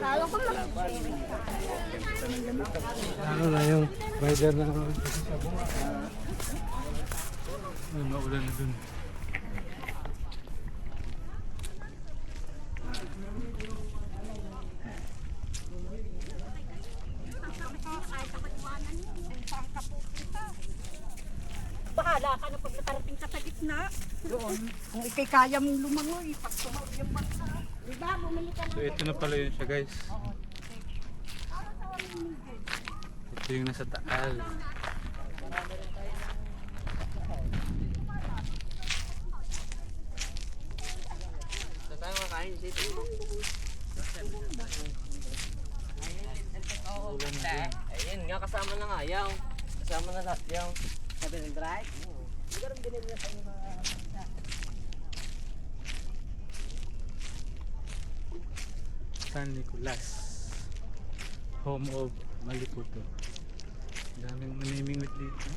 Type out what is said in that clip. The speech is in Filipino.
Kala ko Ano na yung weather na ay, maulan na dun. bahala ka na pag nakarating ka sa gitna. Doon. Kung ikay kaya mong lumangoy, pag tumawag yung bata. Diba, bumili ka na. So ito na pala yun siya guys. Ito yung nasa Taal. Saan tayo makain dito? Ulan na dun. Ayun nga, kasama na nga yaw. Kasama na lahat yaw. Sabi ng drive? Oo. Siguro binili na sa inyo mga San Nicolas, home of Maliputo. Daming namimingwit dito.